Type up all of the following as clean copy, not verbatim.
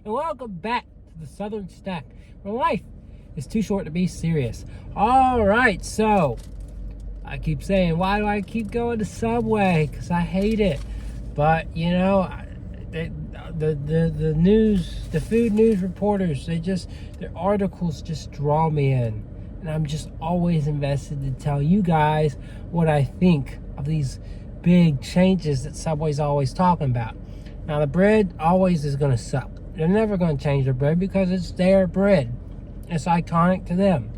and welcome back to the Southern Stack, where life is too short to be serious. Alright, so I keep saying, why do I keep going to Subway? Because I hate it. But, you know, the news, the food news reporters, their articles just draw me in. And I'm just always invested to tell you guys what I think of these big changes that Subway's always talking about. Now, the bread always is going to suck. They're never going to change their bread because it's their bread. It's iconic to them.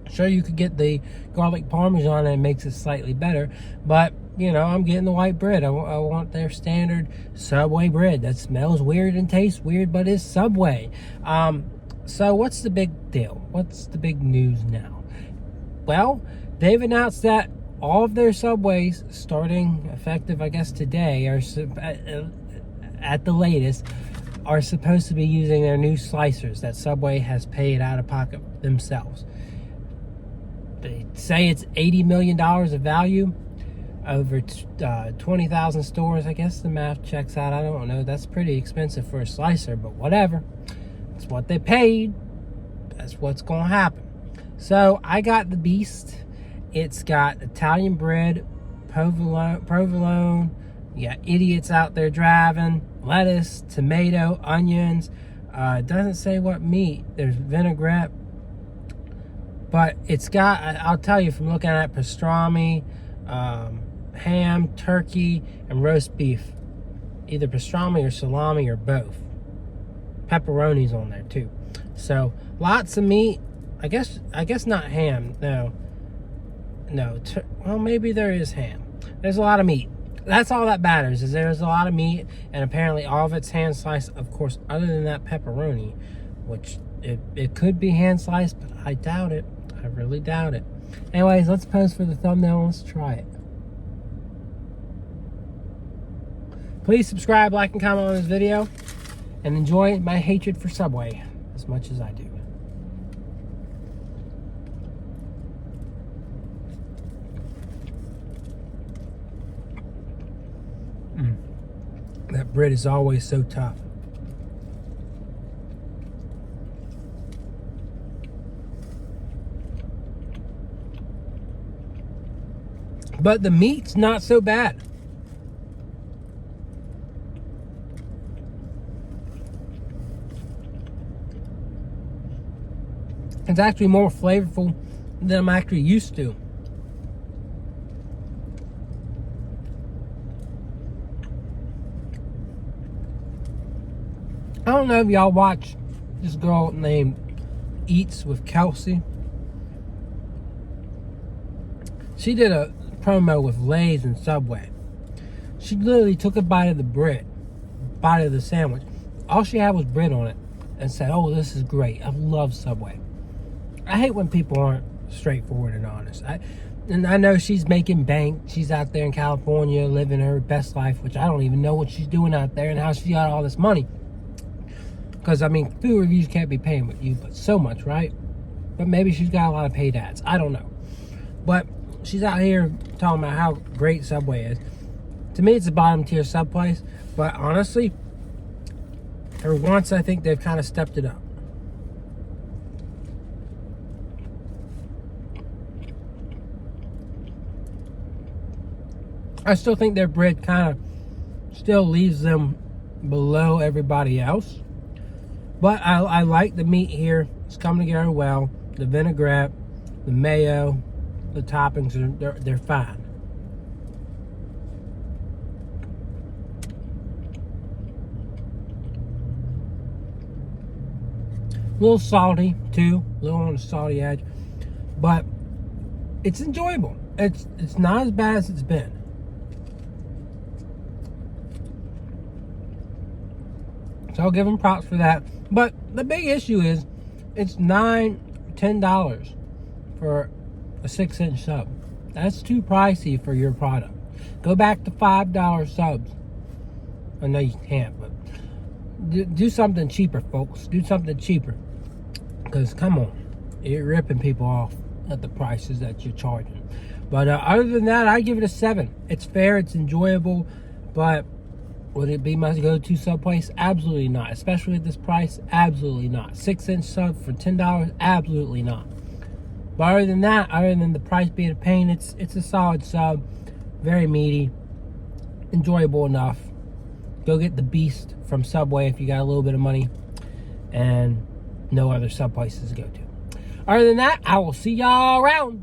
Sure, you could get the garlic parmesan and it makes it slightly better, but you know, I'm getting the white bread. I want their standard Subway bread that smells weird and tastes weird, but it's Subway. So what's the big deal? What's the big news now? Well, they've announced that all of their Subways, starting effective, I guess, today, are at the latest, are supposed to be using their new slicers that Subway has paid out of pocket themselves. They say it's $80 million of value over 20,000 stores. I guess the math checks out. I don't know. That's pretty expensive for a slicer, but whatever. It's what they paid. That's what's going to happen. So I got the beast. It's got Italian bread, provolone. You got idiots out there driving, lettuce, tomato, onions. It doesn't say what meat. There's vinaigrette. But it's got, I'll tell you from looking at pastrami, ham, turkey, and roast beef. Either pastrami or salami or both. Pepperoni's on there too. So lots of meat. I guess not ham. No. Well, maybe there is ham. There's a lot of meat. That's all that matters, is there's a lot of meat, and apparently all of it's hand sliced, of course, other than that pepperoni, which it could be hand sliced, but I doubt it. I really doubt it. Anyways, let's pose for the thumbnail. Let's try it. Please subscribe, like, and comment on this video, and enjoy my hatred for Subway as much as I do. That bread is always so tough. But the meat's not so bad. It's actually more flavorful than I'm actually used to. I don't know if y'all watch this girl named Eats with Kelsey. She did a promo with Lay's and Subway. She literally took a bite of the bread, bite of the sandwich. All she had was bread on it and said, "Oh, this is great. I love Subway." I hate when people aren't straightforward and honest. And I know she's making bank. She's out there in California living her best life, which I don't even know what she's doing out there and how she got all this money. Because, I mean, food reviews can't be paying with you, but so much, right? But maybe she's got a lot of paid ads. I don't know. But she's out here talking about how great Subway is. To me, it's a bottom tier sub place. But honestly, for once, I think they've kind of stepped it up. I still think their bread kind of still leaves them below everybody else. But I like the meat here. It's coming together well. The vinaigrette, the mayo, the toppings, they're fine. A little salty too, a little on the salty edge, but it's enjoyable. It's not as bad as it's been. So I'll give them props for that. But the big issue is it's $9, $10 for a 6-inch sub. That's too pricey for your product. Go back to $5 subs. I know you can't, but do something cheaper, folks. Do something cheaper. Because, come on, you're ripping people off at the prices that you're charging. But other than that, I give it a 7. It's fair, it's enjoyable, but Would it be my go-to sub place? Absolutely not. Especially at this price, absolutely not. 6-inch sub for $10, absolutely not. But other than that, other than the price being a pain, it's a solid sub. Very meaty. Enjoyable enough. Go get the Beast from Subway if you got a little bit of money. And no other sub places to go to. Other than that, I will see y'all around.